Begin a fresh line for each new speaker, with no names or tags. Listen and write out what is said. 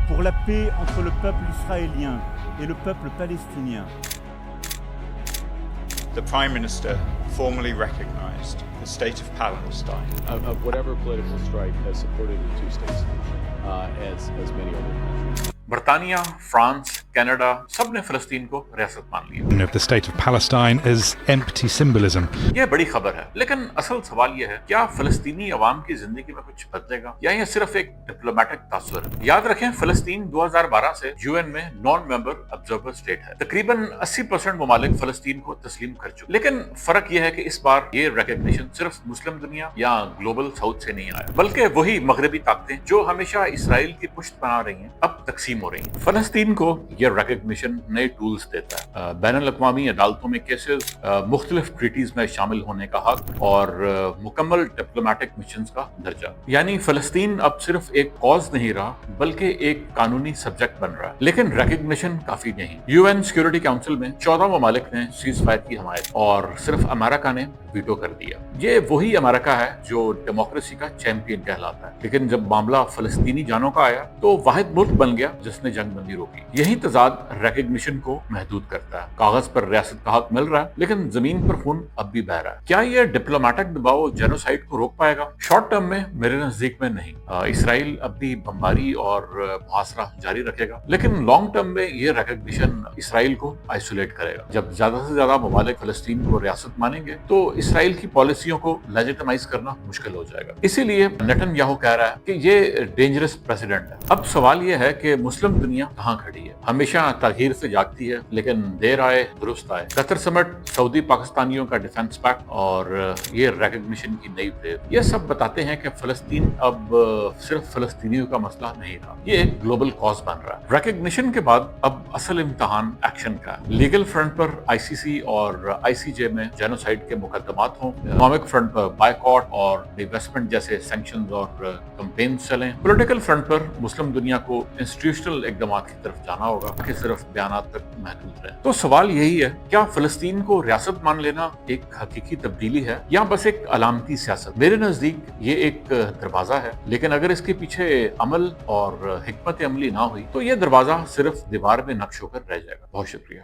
pour la paix entre le peuple israélien et le peuple palestinien.
The Prime Minister formally recognized the state of Palestine.
Of whatever political stripe has supported a two-state solution, as many other countries.
برطانیہ، France, Canada سب نے فلسطین کو ریاست مان لیا۔
Of the state of Palestine is empty symbolism.
یہ بڑی خبر ہے، لیکن اصل سوال یہ ہے کیا فلسطینی عوام کی زندگی میں کچھ بدلے گا یا یہ صرف ایک ڈپلومیٹک تاثر ہے؟ یاد رکھیں فلسطین 2012 سے UN میں نان ممبر آبزرور اسٹیٹ ہے۔ تقریباً 80% ممالک فلسطین کو تسلیم کر چکے، لیکن فرق یہ ہے کہ اس بار یہ ریکگنیشن صرف مسلم دنیا یا گلوبل ساؤتھ سے نہیں آیا، بلکہ وہی مغربی طاقتیں جو ہمیشہ اسرائیل کی پشت بنا رہی ہیں اب تقسیم ہو رہی ہیں۔ فلسطین کو یہ ریکگنیشن نئے ٹولز دیتا ہے، بین الاقوامی عدالتوں میں کیسز، مختلف ٹریٹیز میں شامل ہونے کا حق اور مکمل ڈپلومیٹک مشنز کا درجہ۔ یعنی فلسطین اب صرف ایک کاز نہیں رہا بلکہ ایک قانونی سبجیکٹ بن رہا ہے۔ لیکن ریکگنیشن کافی نہیں۔ UN سیکورٹی کاؤنسل میں 14 ممالک نے سیز فائر کی حمایت اور صرف امریکہ نے ویٹو کر دیا۔ یہ وہی امریکہ ہے جو ڈیموکریسی کا چیمپئن کہلاتا ہے، لیکن جب معاملہ فلسطینی جانوں کا آیا تو واحد ملک بن گیا جس نے جنگ بندی روکی۔ یہی تضاد ریکگنیشن کو محدود کرتا ہے۔ کاغذ پر ریاست کا حق مل رہا ہے لیکن زمین پر خون اب بھی بہہ رہا ہے۔ کیا یہ ڈپلومیٹک دباؤ جینوسائیڈ کو روک پائے گا؟ شارٹ ٹرم میں میرے نزدیک میں نہیں۔ اسرائیل اب بھی بمباری اور محاصرہ جاری رکھے گا، لیکن لانگ ٹرم میں یہ ریکگنیشن اسرائیل کو آئسولیٹ کرے گا۔ جب زیادہ سے زیادہ ممالک فلسطین کو ریاست مانیں گے تو اسرائیل کی پالیسیوں کو لیجیٹمائز کرنا مشکل ہو جائے گا۔ اسی لیے نیتن یاہو کہہ رہا ہے کہ یہ ڈینجرس پریسیڈنٹ ہے۔ اب سوال یہ ہے کہ مسلم دنیا کہاں کھڑی ہے؟ ہمیشہ تاخیر سے جاگتی ہے لیکن دیر آئے درست آئے۔ قطر سمٹ، سعودی پاکستانیوں کا ڈیفنس پیکٹ اور یہ ریکگنیشن کی نئی ویو، یہ سب بتاتے ہیں کہ فلسطین اب صرف فلسطینیوں کا مسئلہ نہیں رہا، یہ ایک گلوبل کاز بن رہا ہے۔ ریکگنیشن کے بعد اب اصل امتحان ایکشن کا ہے۔ لیگل فرنٹ پر ICC اور ICJ میں جینوسائیڈ کے مقدمات ہوں، اکنامک فرنٹ پر بائیکاٹ اور ڈیویسٹمنٹ جیسے سینکشنز اور کمپینز چلیں، پولیٹیکل فرنٹ پر مسلم دنیا کو انسٹیٹیوشنل اقدامات کی طرف جانا ہوگا کہ صرف بیانات تک محدود رہیں۔ تو سوال یہی ہے کیا فلسطین کو ریاست مان لینا ایک حقیقی تبدیلی ہے یا بس ایک علامتی سیاست؟ میرے نزدیک یہ ایک دروازہ ہے، لیکن اگر اس کے پیچھے عمل اور حکمت عملی نہ ہوئی تو یہ دروازہ صرف دیوار میں نقش ہو کر رہ جائے گا۔ بہت شکریہ۔